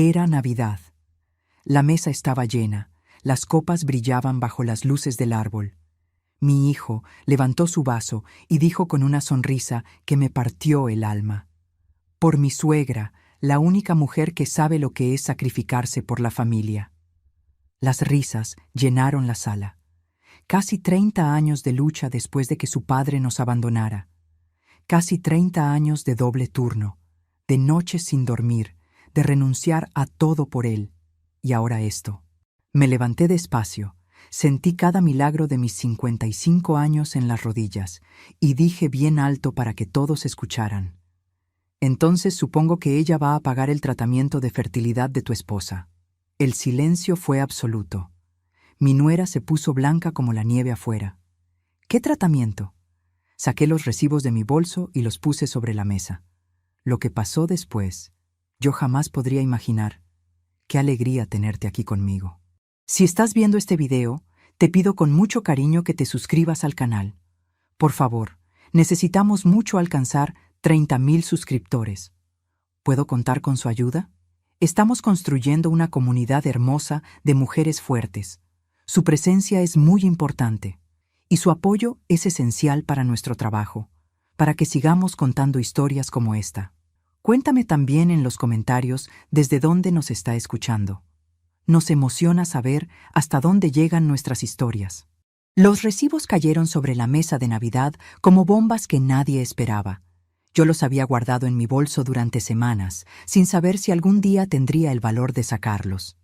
Era Navidad. La mesa estaba llena, las copas brillaban bajo las luces del árbol. Mi hijo levantó su vaso y dijo con una sonrisa que me partió el alma: por mi suegra, la única mujer que sabe lo que es sacrificarse por la familia. Las risas llenaron la sala. Casi 30 años de lucha después de que su padre nos abandonara. Casi 30 años de doble turno, de noches sin dormir, de renunciar a todo por él. Y ahora esto. Me levanté despacio, sentí cada milagro de mis 55 años en las rodillas y dije bien alto para que todos escucharan: entonces supongo que ella va a pagar el tratamiento de fertilidad de tu esposa. El silencio fue absoluto. Mi nuera se puso blanca como la nieve afuera. ¿Qué tratamiento? Saqué los recibos de mi bolso y los puse sobre la mesa. Lo que pasó después, yo jamás podría imaginar. Qué alegría tenerte aquí conmigo. Si estás viendo este video, te pido con mucho cariño que te suscribas al canal. Por favor, necesitamos mucho alcanzar 30,000 suscriptores. ¿Puedo contar con su ayuda? Estamos construyendo una comunidad hermosa de mujeres fuertes. Su presencia es muy importante y su apoyo es esencial para nuestro trabajo, para que sigamos contando historias como esta. Cuéntame también en los comentarios desde dónde nos está escuchando. Nos emociona saber hasta dónde llegan nuestras historias. Los recibos cayeron sobre la mesa de Navidad como bombas que nadie esperaba. Yo los había guardado en mi bolso durante semanas, sin saber si algún día tendría el valor de sacarlos.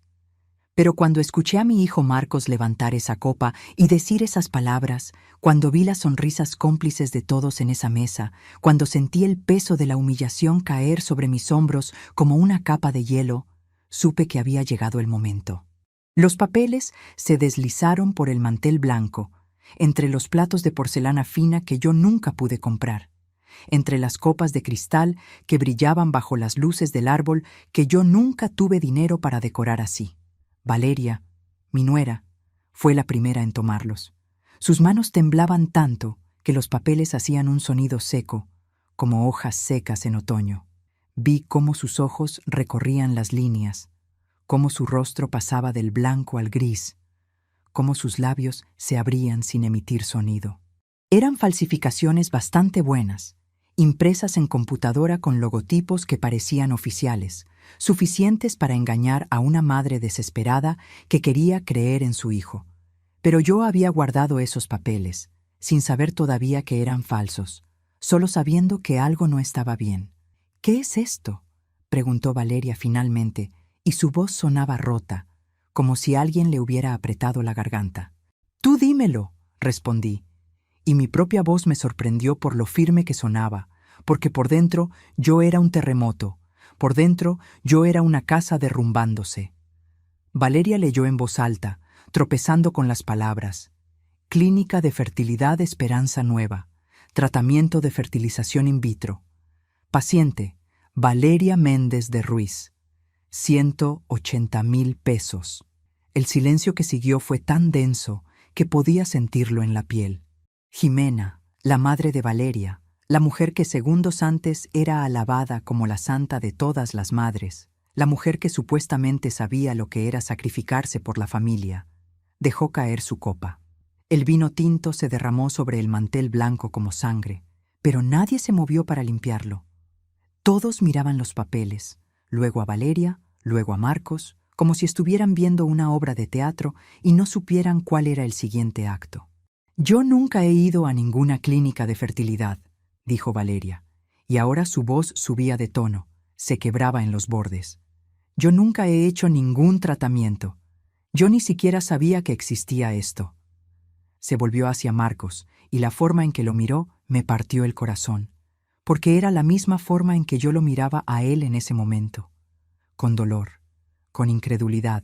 Pero cuando escuché a mi hijo Marcos levantar esa copa y decir esas palabras, cuando vi las sonrisas cómplices de todos en esa mesa, cuando sentí el peso de la humillación caer sobre mis hombros como una capa de hielo, supe que había llegado el momento. Los papeles se deslizaron por el mantel blanco, entre los platos de porcelana fina que yo nunca pude comprar, entre las copas de cristal que brillaban bajo las luces del árbol que yo nunca tuve dinero para decorar así. Valeria, mi nuera, fue la primera en tomarlos. Sus manos temblaban tanto que los papeles hacían un sonido seco, como hojas secas en otoño. Vi cómo sus ojos recorrían las líneas, cómo su rostro pasaba del blanco al gris, cómo sus labios se abrían sin emitir sonido. Eran falsificaciones bastante buenas, impresas en computadora con logotipos que parecían oficiales, suficientes para engañar a una madre desesperada que quería creer en su hijo. Pero yo había guardado esos papeles, sin saber todavía que eran falsos, solo sabiendo que algo no estaba bien. ¿Qué es esto?, preguntó Valeria finalmente, y su voz sonaba rota, como si alguien le hubiera apretado la garganta. «Tú dímelo», respondí, y mi propia voz me sorprendió por lo firme que sonaba, porque por dentro yo era un terremoto, por dentro yo era una casa derrumbándose. Valeria leyó en voz alta, tropezando con las palabras: Clínica de Fertilidad Esperanza Nueva, Tratamiento de Fertilización in vitro. Paciente, Valeria Méndez de Ruiz. 180,000 pesos. El silencio que siguió fue tan denso que podía sentirlo en la piel. Jimena, la madre de Valeria, la mujer que segundos antes era alabada como la santa de todas las madres, la mujer que supuestamente sabía lo que era sacrificarse por la familia, dejó caer su copa. El vino tinto se derramó sobre el mantel blanco como sangre, pero nadie se movió para limpiarlo. Todos miraban los papeles, luego a Valeria, luego a Marcos, como si estuvieran viendo una obra de teatro y no supieran cuál era el siguiente acto. «Yo nunca he ido a ninguna clínica de fertilidad», dijo Valeria, y ahora su voz subía de tono, se quebraba en los bordes. «Yo nunca he hecho ningún tratamiento. Yo ni siquiera sabía que existía esto». Se volvió hacia Marcos, y la forma en que lo miró me partió el corazón, porque era la misma forma en que yo lo miraba a él en ese momento. Con dolor, con incredulidad,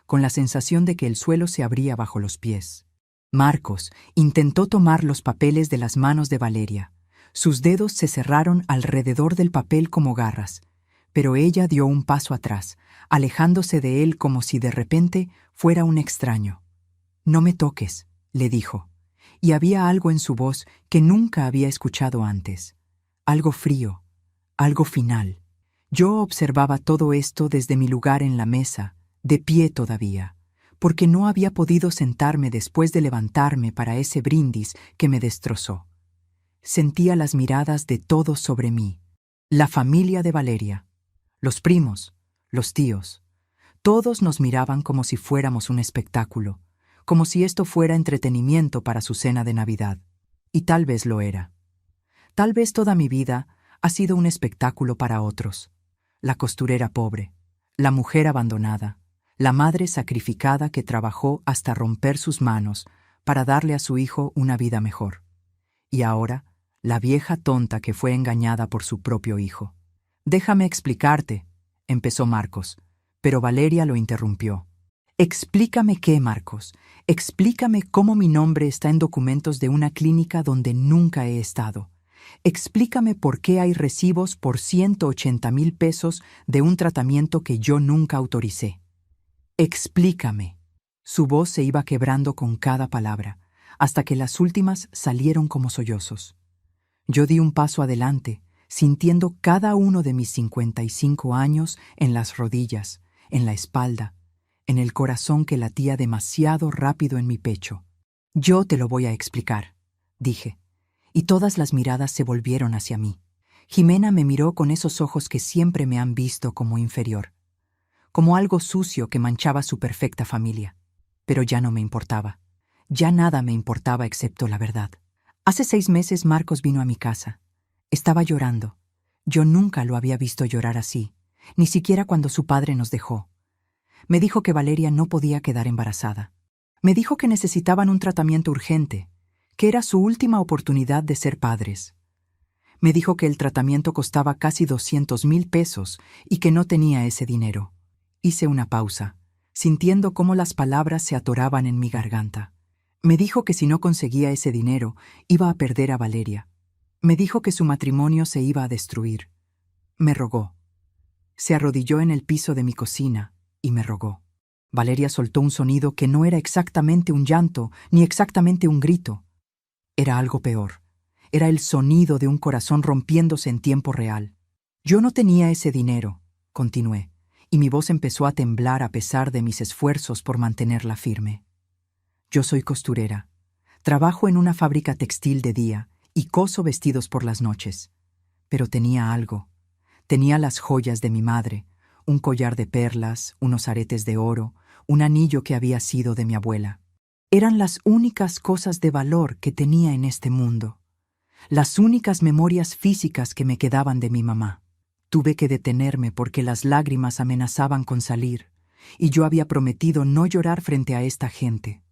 con la sensación de que el suelo se abría bajo los pies. Marcos intentó tomar los papeles de las manos de Valeria. Sus dedos se cerraron alrededor del papel como garras, pero ella dio un paso atrás, alejándose de él como si de repente fuera un extraño. «No me toques», le dijo, y había algo en su voz que nunca había escuchado antes. Algo frío, algo final. Yo observaba todo esto desde mi lugar en la mesa, de pie todavía, porque no había podido sentarme después de levantarme para ese brindis que me destrozó. Sentía las miradas de todos sobre mí, la familia de Valeria, los primos, los tíos. Todos nos miraban como si fuéramos un espectáculo, como si esto fuera entretenimiento para su cena de Navidad. Y tal vez lo era. Tal vez toda mi vida ha sido un espectáculo para otros. La costurera pobre, la mujer abandonada, la madre sacrificada que trabajó hasta romper sus manos para darle a su hijo una vida mejor. Y ahora, la vieja tonta que fue engañada por su propio hijo. «Déjame explicarte», empezó Marcos, pero Valeria lo interrumpió. «Explícame qué, Marcos. Explícame cómo mi nombre está en documentos de una clínica donde nunca he estado. Explícame por qué hay recibos por 180,000 pesos de un tratamiento que yo nunca autoricé. Explícame». Su voz se iba quebrando con cada palabra, hasta que las últimas salieron como sollozos. Yo di un paso adelante, sintiendo cada uno de mis 55 años en las rodillas, en la espalda, en el corazón que latía demasiado rápido en mi pecho. «Yo te lo voy a explicar», dije, y todas las miradas se volvieron hacia mí. Jimena me miró con esos ojos que siempre me han visto como inferior, como algo sucio que manchaba su perfecta familia. Pero ya no me importaba. Ya nada me importaba excepto la verdad. Hace 6 meses Marcos vino a mi casa. Estaba llorando. Yo nunca lo había visto llorar así, ni siquiera cuando su padre nos dejó. Me dijo que Valeria no podía quedar embarazada. Me dijo que necesitaban un tratamiento urgente, que era su última oportunidad de ser padres. Me dijo que el tratamiento costaba casi 200,000 pesos y que no tenía ese dinero. Hice una pausa, sintiendo cómo las palabras se atoraban en mi garganta. Me dijo que si no conseguía ese dinero, iba a perder a Valeria. Me dijo que su matrimonio se iba a destruir. Me rogó. Se arrodilló en el piso de mi cocina y me rogó. Valeria soltó un sonido que no era exactamente un llanto ni exactamente un grito. Era algo peor. Era el sonido de un corazón rompiéndose en tiempo real. «Yo no tenía ese dinero», continué, y mi voz empezó a temblar a pesar de mis esfuerzos por mantenerla firme. «Yo soy costurera. Trabajo en una fábrica textil de día y coso vestidos por las noches. Pero tenía algo. Tenía las joyas de mi madre, un collar de perlas, unos aretes de oro, un anillo que había sido de mi abuela. Eran las únicas cosas de valor que tenía en este mundo. Las únicas memorias físicas que me quedaban de mi mamá. Tuve que detenerme porque las lágrimas amenazaban con salir, y yo había prometido no llorar frente a esta gente.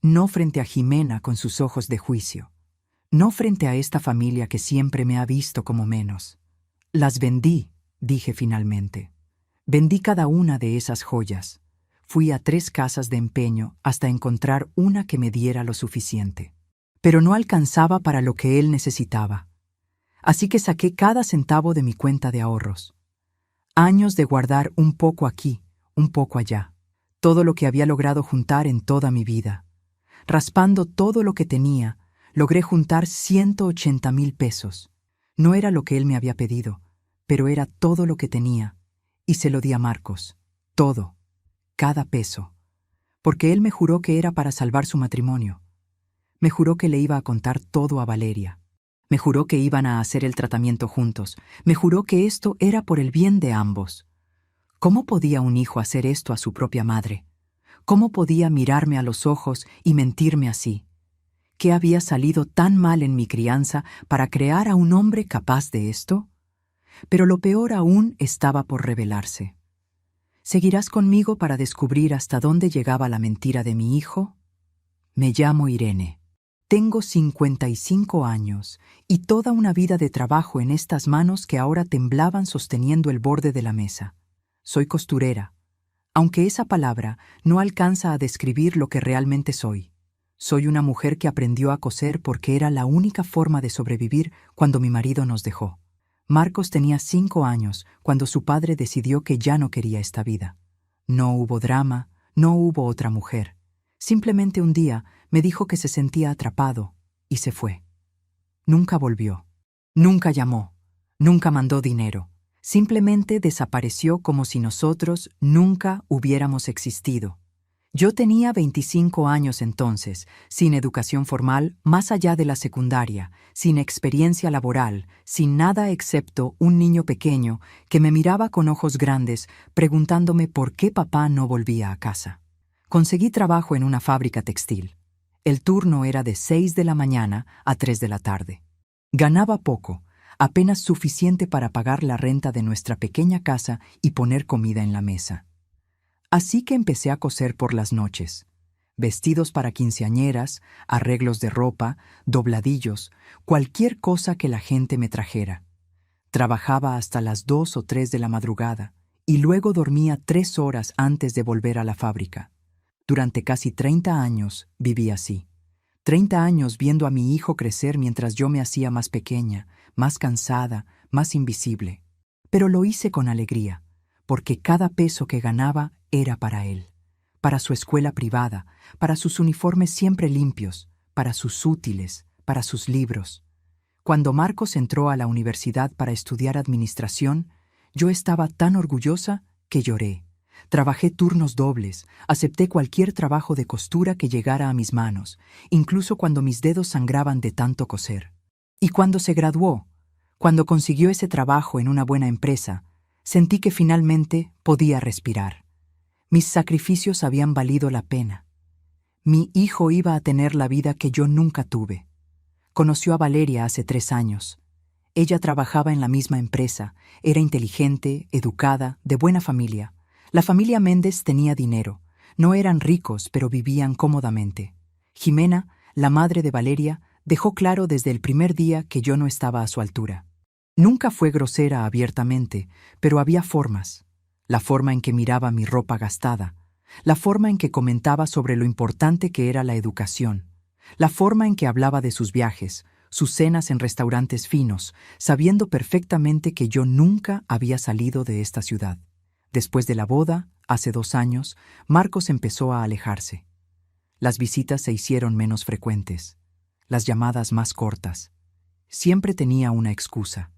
No frente a Jimena con sus ojos de juicio. No frente a esta familia que siempre me ha visto como menos. «Las vendí», dije finalmente. Vendí cada una de esas joyas. Fui a 3 casas de empeño hasta encontrar una que me diera lo suficiente. Pero no alcanzaba para lo que él necesitaba. Así que saqué cada centavo de mi cuenta de ahorros. Años de guardar un poco aquí, un poco allá. Todo lo que había logrado juntar en toda mi vida. Raspando todo lo que tenía, logré juntar 180,000 pesos. No era lo que él me había pedido, pero era todo lo que tenía. Y se lo di a Marcos. Todo. Cada peso. Porque él me juró que era para salvar su matrimonio. Me juró que le iba a contar todo a Valeria. Me juró que iban a hacer el tratamiento juntos. Me juró que esto era por el bien de ambos. ¿Cómo podía un hijo hacer esto a su propia madre? ¿Cómo podía mirarme a los ojos y mentirme así? ¿Qué había salido tan mal en mi crianza para crear a un hombre capaz de esto? Pero lo peor aún estaba por revelarse. ¿Seguirás conmigo para descubrir hasta dónde llegaba la mentira de mi hijo? Me llamo Irene. Tengo 55 años y toda una vida de trabajo en estas manos que ahora temblaban sosteniendo el borde de la mesa. Soy costurera, aunque esa palabra no alcanza a describir lo que realmente soy. Soy una mujer que aprendió a coser porque era la única forma de sobrevivir cuando mi marido nos dejó. Marcos tenía 5 años cuando su padre decidió que ya no quería esta vida. No hubo drama, no hubo otra mujer. Simplemente un día me dijo que se sentía atrapado y se fue. Nunca volvió. Nunca llamó. Nunca mandó dinero. Simplemente desapareció como si nosotros nunca hubiéramos existido. Yo tenía 25 años entonces, sin educación formal más allá de la secundaria, sin experiencia laboral, sin nada excepto un niño pequeño que me miraba con ojos grandes preguntándome por qué papá no volvía a casa. Conseguí trabajo en una fábrica textil. El turno era de 6 de la mañana a 3 de la tarde. Ganaba poco, apenas suficiente para pagar la renta de nuestra pequeña casa y poner comida en la mesa. Así que empecé a coser por las noches. Vestidos para quinceañeras, arreglos de ropa, dobladillos, cualquier cosa que la gente me trajera. Trabajaba hasta las 2 o 3 de la madrugada y luego dormía 3 horas antes de volver a la fábrica. Durante casi 30 años viví así. 30 años viendo a mi hijo crecer mientras yo me hacía más pequeña, más cansada, más invisible. Pero lo hice con alegría, porque cada peso que ganaba era para él, para su escuela privada, para sus uniformes siempre limpios, para sus útiles, para sus libros. Cuando Marcos entró a la universidad para estudiar administración, yo estaba tan orgullosa que lloré. Trabajé turnos dobles, acepté cualquier trabajo de costura que llegara a mis manos, incluso cuando mis dedos sangraban de tanto coser. Y cuando se graduó, cuando consiguió ese trabajo en una buena empresa, sentí que finalmente podía respirar. Mis sacrificios habían valido la pena. Mi hijo iba a tener la vida que yo nunca tuve. Conoció a Valeria hace 3 años. Ella trabajaba en la misma empresa, era inteligente, educada, de buena familia. La familia Méndez tenía dinero. No eran ricos, pero vivían cómodamente. Jimena, la madre de Valeria, dejó claro desde el primer día que yo no estaba a su altura. Nunca fue grosera abiertamente, pero había formas. La forma en que miraba mi ropa gastada, la forma en que comentaba sobre lo importante que era la educación, la forma en que hablaba de sus viajes, sus cenas en restaurantes finos, sabiendo perfectamente que yo nunca había salido de esta ciudad. Después de la boda, hace 2 años, Marcos empezó a alejarse. Las visitas se hicieron menos frecuentes, las llamadas más cortas. Siempre tenía una excusa: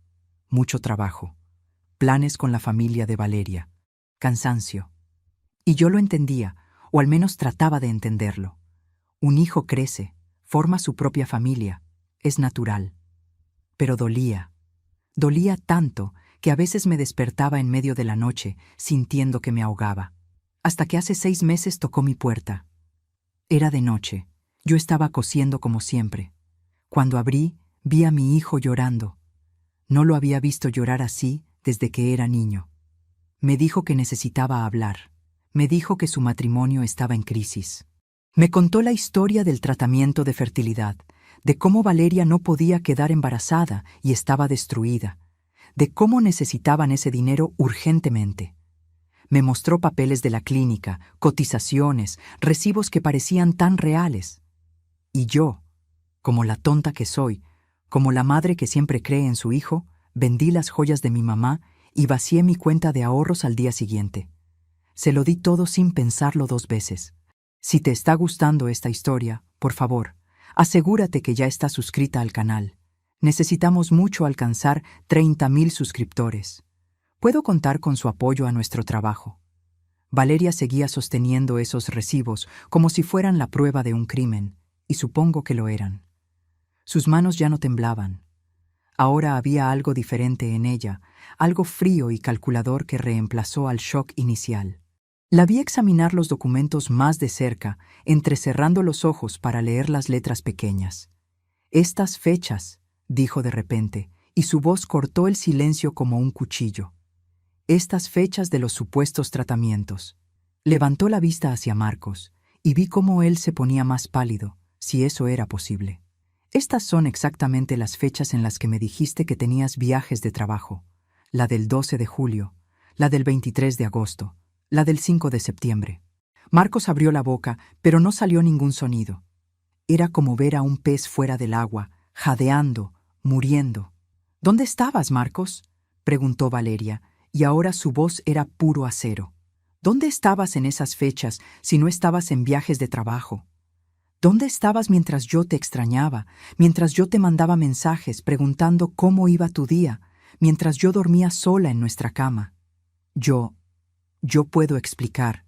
mucho trabajo, planes con la familia de Valeria, cansancio. Y yo lo entendía, o al menos trataba de entenderlo. Un hijo crece, forma su propia familia, es natural. Pero dolía. Dolía tanto que a veces me despertaba en medio de la noche, sintiendo que me ahogaba. Hasta que hace 6 meses tocó mi puerta. Era de noche. Yo estaba cosiendo como siempre. Cuando abrí, vi a mi hijo llorando. No lo había visto llorar así desde que era niño. Me dijo que necesitaba hablar. Me dijo que su matrimonio estaba en crisis. Me contó la historia del tratamiento de fertilidad, de cómo Valeria no podía quedar embarazada y estaba destruida, de cómo necesitaban ese dinero urgentemente. Me mostró papeles de la clínica, cotizaciones, recibos que parecían tan reales. Y yo, como la tonta que soy, como la madre que siempre cree en su hijo, vendí las joyas de mi mamá y vacié mi cuenta de ahorros al día siguiente. Se lo di todo sin pensarlo 2 veces. Si te está gustando esta historia, por favor, asegúrate que ya estás suscrita al canal. Necesitamos mucho alcanzar 30,000 suscriptores. Puedo contar con su apoyo a nuestro trabajo. Valeria seguía sosteniendo esos recibos como si fueran la prueba de un crimen, y supongo que lo eran. Sus manos ya no temblaban. Ahora había algo diferente en ella, algo frío y calculador que reemplazó al shock inicial. La vi examinar los documentos más de cerca, entrecerrando los ojos para leer las letras pequeñas. «Estas fechas», dijo de repente, y su voz cortó el silencio como un cuchillo. «Estas fechas de los supuestos tratamientos». Levantó la vista hacia Marcos, y vi cómo él se ponía más pálido, si eso era posible. «Estas son exactamente las fechas en las que me dijiste que tenías viajes de trabajo. La del 12 de julio, la del 23 de agosto, la del 5 de septiembre». Marcos abrió la boca, pero no salió ningún sonido. Era como ver a un pez fuera del agua, jadeando, muriendo. «¿Dónde estabas, Marcos?», preguntó Valeria, y ahora su voz era puro acero. «¿Dónde estabas en esas fechas si no estabas en viajes de trabajo? ¿Dónde estabas mientras yo te extrañaba, mientras yo te mandaba mensajes preguntando cómo iba tu día, mientras yo dormía sola en nuestra cama. Yo puedo explicar,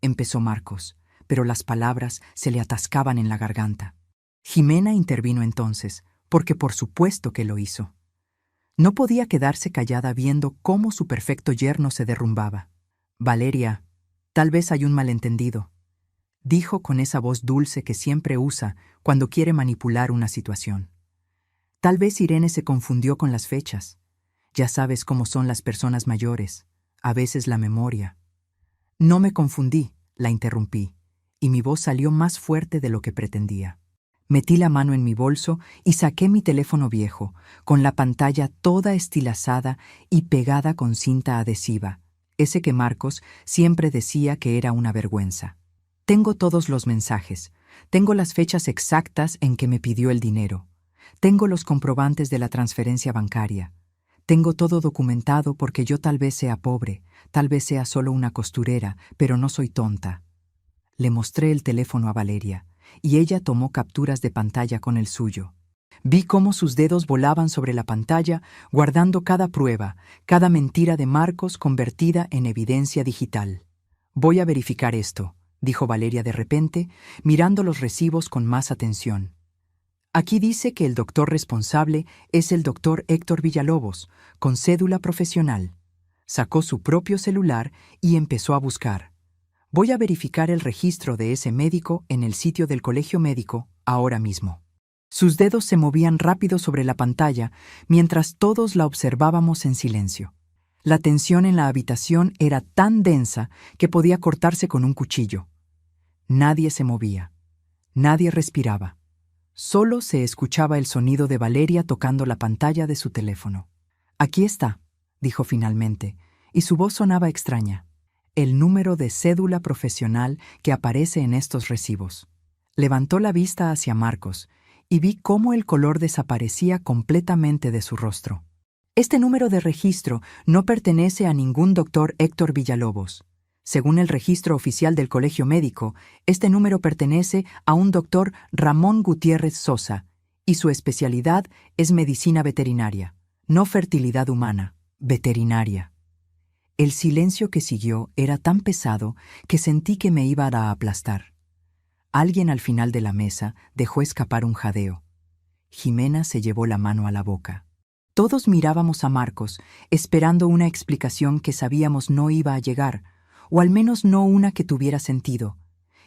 empezó Marcos, pero las palabras se le atascaban en la garganta. Jimena intervino entonces, porque por supuesto que lo hizo. No podía quedarse callada viendo cómo su perfecto yerno se derrumbaba. Valeria, tal vez hay un malentendido, dijo con esa voz dulce que siempre usa cuando quiere manipular una situación. Tal vez Irene se confundió con las fechas. Ya sabes cómo son las personas mayores, a veces la memoria. No me confundí, la interrumpí, y mi voz salió más fuerte de lo que pretendía. Metí la mano en mi bolso y saqué mi teléfono viejo, con la pantalla toda estilazada y pegada con cinta adhesiva, ese que Marcos siempre decía que era una vergüenza. Tengo todos los mensajes, tengo las fechas exactas en que me pidió el dinero, tengo los comprobantes de la transferencia bancaria, tengo todo documentado porque yo tal vez sea pobre, tal vez sea solo una costurera, pero no soy tonta. Le mostré el teléfono a Valeria, y ella tomó capturas de pantalla con el suyo. Vi cómo sus dedos volaban sobre la pantalla, guardando cada prueba, cada mentira de Marcos convertida en evidencia digital. Voy a verificar esto, dijo Valeria de repente, mirando los recibos con más atención. Aquí dice que el doctor responsable es el doctor Héctor Villalobos, con cédula profesional. Sacó su propio celular y empezó a buscar. Voy a verificar el registro de ese médico en el sitio del colegio médico ahora mismo. Sus dedos se movían rápido sobre la pantalla mientras todos la observábamos en silencio. La tensión en la habitación era tan densa que podía cortarse con un cuchillo. Nadie se movía. Nadie respiraba. Solo se escuchaba el sonido de Valeria tocando la pantalla de su teléfono. Aquí está, dijo finalmente, y su voz sonaba extraña. El número de cédula profesional que aparece en estos recibos. Levantó la vista hacia Marcos y vi cómo el color desaparecía completamente de su rostro. Este número de registro no pertenece a ningún doctor Héctor Villalobos. Según el registro oficial del Colegio Médico, este número pertenece a un doctor Ramón Gutiérrez Sosa, y su especialidad es medicina veterinaria, no fertilidad humana, veterinaria. El silencio que siguió era tan pesado que sentí que me iba a aplastar. Alguien al final de la mesa dejó escapar un jadeo. Jimena se llevó la mano a la boca. Todos mirábamos a Marcos, esperando una explicación que sabíamos no iba a llegar, o al menos no una que tuviera sentido.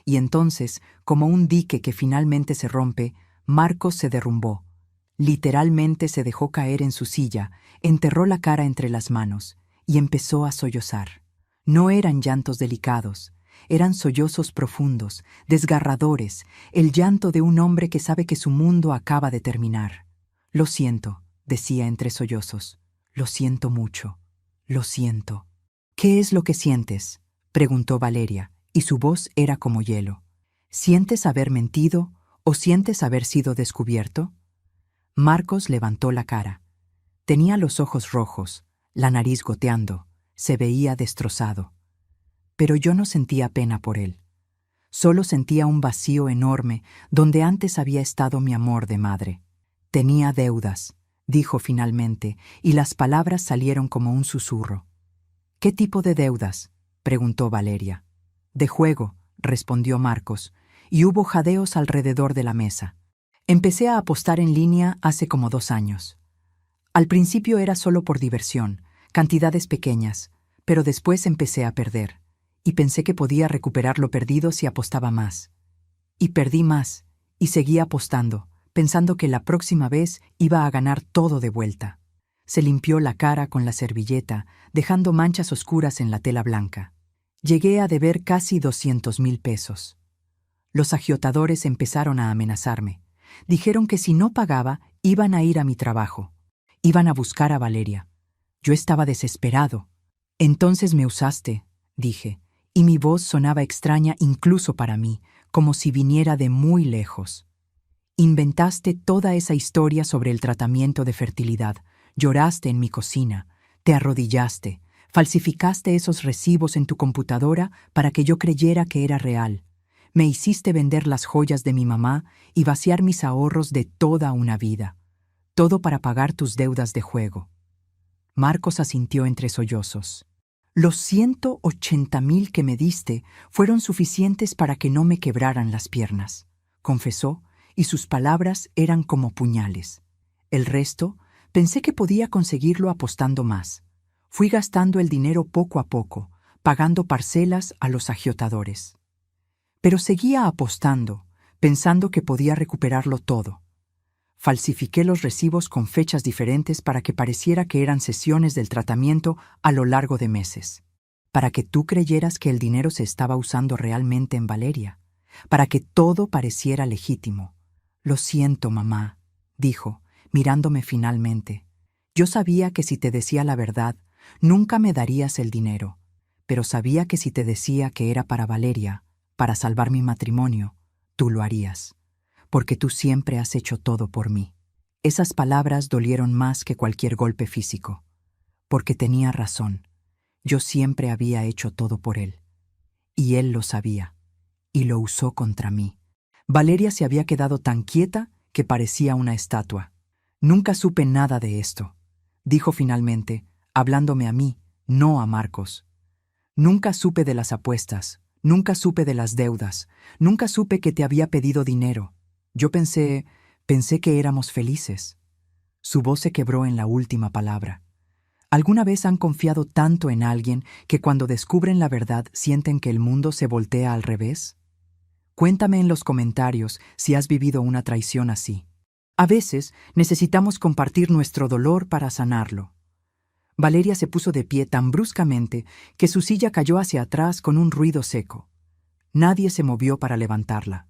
Y entonces, como un dique que finalmente se rompe, Marcos se derrumbó. Literalmente se dejó caer en su silla, enterró la cara entre las manos y empezó a sollozar. No eran llantos delicados, eran sollozos profundos, desgarradores, el llanto de un hombre que sabe que su mundo acaba de terminar. Lo siento, decía entre sollozos. Lo siento mucho. Lo siento. ¿Qué es lo que sientes?, preguntó Valeria, y su voz era como hielo. ¿Sientes haber mentido o sientes haber sido descubierto? Marcos levantó la cara. Tenía los ojos rojos, la nariz goteando, se veía destrozado. Pero yo no sentía pena por él. Solo sentía un vacío enorme donde antes había estado mi amor de madre. Tenía deudas, dijo finalmente, y las palabras salieron como un susurro. ¿Qué tipo de deudas?, preguntó Valeria. De juego, respondió Marcos, y hubo jadeos alrededor de la mesa. Empecé a apostar en línea hace como 2 años. Al principio era solo por diversión, cantidades pequeñas, pero después empecé a perder, y pensé que podía recuperar lo perdido si apostaba más. Y perdí más, y seguí apostando, pensando que la próxima vez iba a ganar todo de vuelta. Se limpió la cara con la servilleta, dejando manchas oscuras en la tela blanca. Llegué a deber casi 200,000 pesos. Los agiotadores empezaron a amenazarme. Dijeron que si no pagaba, iban a ir a mi trabajo. Iban a buscar a Valeria. Yo estaba desesperado. Entonces me usaste, dije, y mi voz sonaba extraña incluso para mí, como si viniera de muy lejos. Inventaste toda esa historia sobre el tratamiento de fertilidad. Lloraste en mi cocina, te arrodillaste, falsificaste esos recibos en tu computadora para que yo creyera que era real. Me hiciste vender las joyas de mi mamá y vaciar mis ahorros de toda una vida. Todo para pagar tus deudas de juego. Marcos asintió entre sollozos. Los 180,000 que me diste fueron suficientes para que no me quebraran las piernas, confesó, y sus palabras eran como puñales. El resto, pensé que podía conseguirlo apostando más. Fui gastando el dinero poco a poco, pagando parcelas a los agiotadores. Pero seguía apostando, pensando que podía recuperarlo todo. Falsifiqué los recibos con fechas diferentes para que pareciera que eran sesiones del tratamiento a lo largo de meses. Para que tú creyeras que el dinero se estaba usando realmente en Valeria. Para que todo pareciera legítimo. Lo siento, mamá, dijo, mirándome finalmente. Yo sabía que si te decía la verdad, nunca me darías el dinero. Pero sabía que si te decía que era para Valeria, para salvar mi matrimonio, tú lo harías. Porque tú siempre has hecho todo por mí. Esas palabras dolieron más que cualquier golpe físico. Porque tenía razón. Yo siempre había hecho todo por él. Y él lo sabía. Y lo usó contra mí. Valeria se había quedado tan quieta que parecía una estatua. Nunca supe nada de esto, dijo finalmente, hablándome a mí, no a Marcos. Nunca supe de las apuestas, nunca supe de las deudas, nunca supe que te había pedido dinero. Yo pensé que éramos felices. Su voz se quebró en la última palabra. ¿Alguna vez han confiado tanto en alguien que cuando descubren la verdad sienten que el mundo se voltea al revés? Cuéntame en los comentarios si has vivido una traición así. A veces necesitamos compartir nuestro dolor para sanarlo. Valeria se puso de pie tan bruscamente que su silla cayó hacia atrás con un ruido seco. Nadie se movió para levantarla.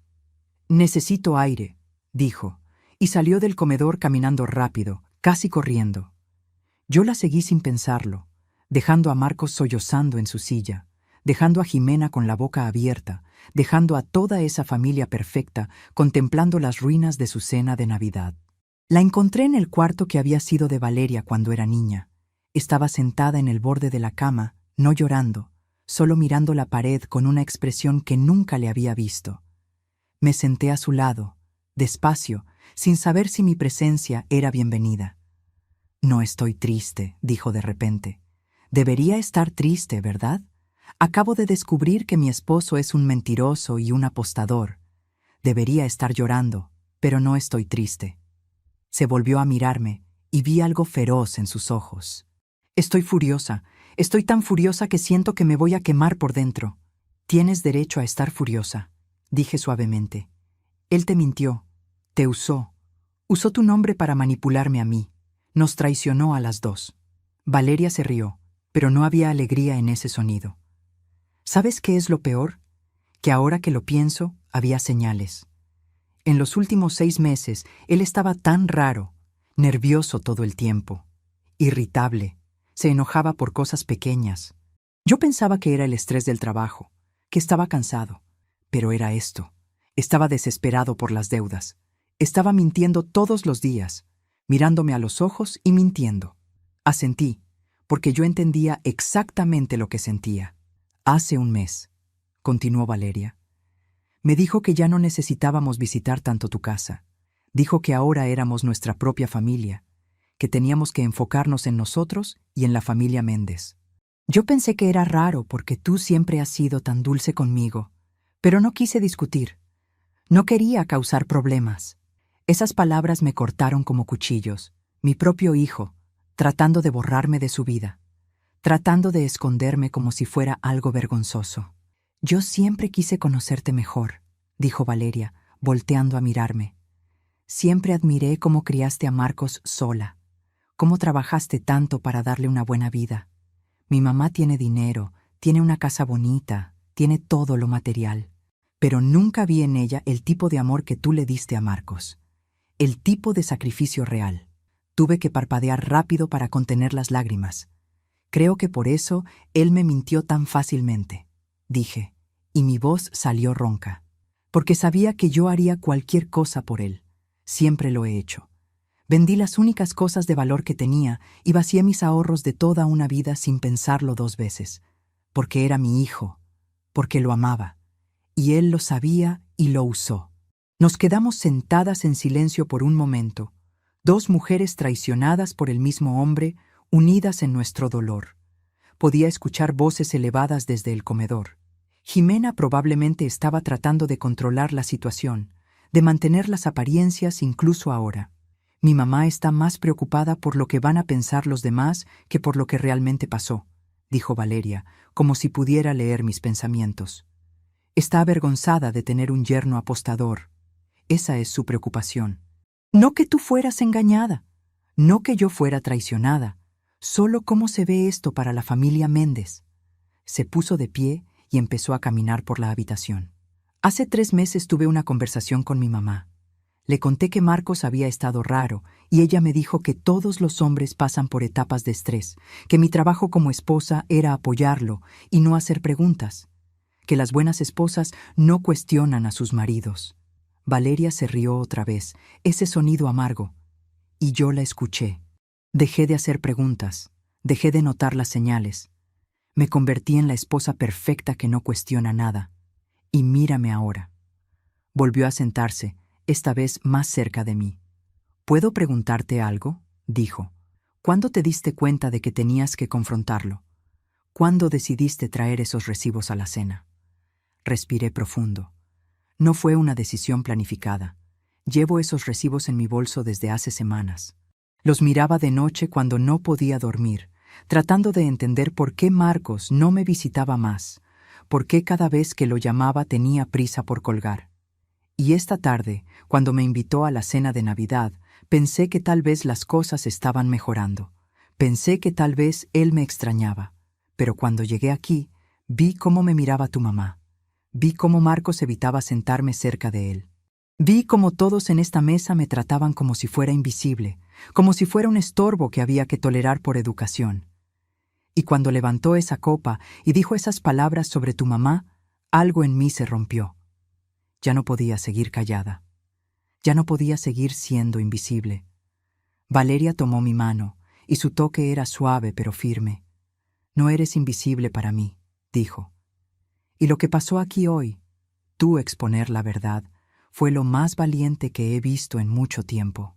«Necesito aire», dijo, y salió del comedor caminando rápido, casi corriendo. Yo la seguí sin pensarlo, dejando a Marcos sollozando en su silla, dejando a Jimena con la boca abierta, dejando a toda esa familia perfecta contemplando las ruinas de su cena de Navidad. La encontré en el cuarto que había sido de Valeria cuando era niña. Estaba sentada en el borde de la cama, no llorando, solo mirando la pared con una expresión que nunca le había visto. Me senté a su lado, despacio, sin saber si mi presencia era bienvenida. «No estoy triste», dijo de repente. «Debería estar triste, ¿verdad? Acabo de descubrir que mi esposo es un mentiroso y un apostador. Debería estar llorando, pero no estoy triste». Se volvió a mirarme y vi algo feroz en sus ojos. «Estoy furiosa. Estoy tan furiosa que siento que me voy a quemar por dentro». «Tienes derecho a estar furiosa», dije suavemente. «Él te mintió, te usó. Usó tu nombre para manipularme a mí. Nos traicionó a las dos». Valeria se rió, pero no había alegría en ese sonido. ¿Sabes qué es lo peor? Que ahora que lo pienso, había señales. En los últimos 6 meses, él estaba tan raro, nervioso todo el tiempo, irritable, se enojaba por cosas pequeñas. Yo pensaba que era el estrés del trabajo, que estaba cansado, pero era esto. Estaba desesperado por las deudas. Estaba mintiendo todos los días, mirándome a los ojos y mintiendo. Asentí, porque yo entendía exactamente lo que sentía. «Hace un mes», continuó Valeria, «me dijo que ya no necesitábamos visitar tanto tu casa. Dijo que ahora éramos nuestra propia familia, que teníamos que enfocarnos en nosotros y en la familia Méndez. Yo pensé que era raro porque tú siempre has sido tan dulce conmigo, pero no quise discutir. No quería causar problemas». Esas palabras me cortaron como cuchillos. Mi propio hijo, tratando de borrarme de su vida, tratando de esconderme como si fuera algo vergonzoso. «Yo siempre quise conocerte mejor», dijo Valeria, volteando a mirarme. «Siempre admiré cómo criaste a Marcos sola, cómo trabajaste tanto para darle una buena vida. Mi mamá tiene dinero, tiene una casa bonita, tiene todo lo material. Pero nunca vi en ella el tipo de amor que tú le diste a Marcos. El tipo de sacrificio real. Tuve que parpadear rápido para contener las lágrimas. Creo que por eso él me mintió tan fácilmente», dije, y mi voz salió ronca. «Porque sabía que yo haría cualquier cosa por él. Siempre lo he hecho. Vendí las únicas cosas de valor que tenía y vacié mis ahorros de toda una vida sin pensarlo 2 veces. Porque era mi hijo, porque lo amaba. Y él lo sabía y lo usó». Nos quedamos sentadas en silencio por un momento, 2 mujeres traicionadas por el mismo hombre, unidas en nuestro dolor. Podía escuchar voces elevadas desde el comedor. Jimena probablemente estaba tratando de controlar la situación, de mantener las apariencias incluso ahora. Mi mamá está más preocupada por lo que van a pensar los demás que por lo que realmente pasó, dijo Valeria, como si pudiera leer mis pensamientos. Está avergonzada de tener un yerno apostador. Esa es su preocupación. No que tú fueras engañada, no que yo fuera traicionada, solo cómo se ve esto para la familia Méndez. Se puso de pie y empezó a caminar por la habitación. Hace 3 meses tuve una conversación con mi mamá. Le conté que Marcos había estado raro y ella me dijo que todos los hombres pasan por etapas de estrés, que mi trabajo como esposa era apoyarlo y no hacer preguntas, que las buenas esposas no cuestionan a sus maridos. Valeria se rió otra vez, ese sonido amargo, y yo la escuché. Dejé de hacer preguntas, dejé de notar las señales. Me convertí en la esposa perfecta que no cuestiona nada. Y mírame ahora. Volvió a sentarse, esta vez más cerca de mí. ¿Puedo preguntarte algo?, dijo. ¿Cuándo te diste cuenta de que tenías que confrontarlo? ¿Cuándo decidiste traer esos recibos a la cena? Respiré profundo. No fue una decisión planificada. Llevo esos recibos en mi bolso desde hace semanas. Los miraba de noche cuando no podía dormir, tratando de entender por qué Marcos no me visitaba más, por qué cada vez que lo llamaba tenía prisa por colgar. Y esta tarde, cuando me invitó a la cena de Navidad, pensé que tal vez las cosas estaban mejorando. Pensé que tal vez él me extrañaba. Pero cuando llegué aquí, vi cómo me miraba tu mamá. Vi cómo Marcos evitaba sentarme cerca de él. Vi cómo todos en esta mesa me trataban como si fuera invisible, como si fuera un estorbo que había que tolerar por educación. Y cuando levantó esa copa y dijo esas palabras sobre tu mamá, algo en mí se rompió. Ya no podía seguir callada. Ya no podía seguir siendo invisible. Valeria tomó mi mano, y su toque era suave pero firme. No eres invisible para mí, dijo. Y lo que pasó aquí hoy, tú exponer la verdad, fue lo más valiente que he visto en mucho tiempo.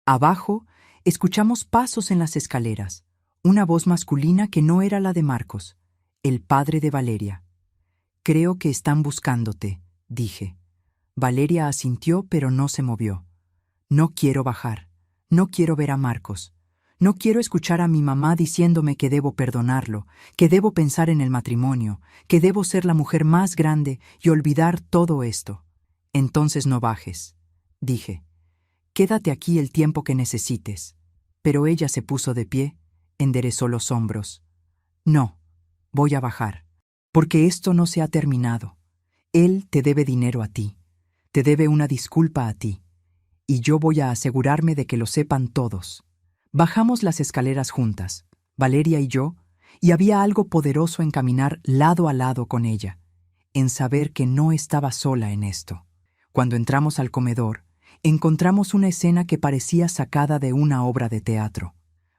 Abajo, escuchamos pasos en las escaleras, una voz masculina que no era la de Marcos, el padre de Valeria. Creo que están buscándote, dije. Valeria asintió pero no se movió. No quiero bajar, no quiero ver a Marcos. No quiero escuchar a mi mamá diciéndome que debo perdonarlo, que debo pensar en el matrimonio, que debo ser la mujer más grande y olvidar todo esto. Entonces no bajes, dije. Quédate aquí el tiempo que necesites. Pero ella se puso de pie, enderezó los hombros. No, voy a bajar, porque esto no se ha terminado. Él te debe dinero a ti, te debe una disculpa a ti, y yo voy a asegurarme de que lo sepan todos. Bajamos las escaleras juntas, Valeria y yo, y había algo poderoso en caminar lado a lado con ella, en saber que no estaba sola en esto. Cuando entramos al comedor, encontramos una escena que parecía sacada de una obra de teatro.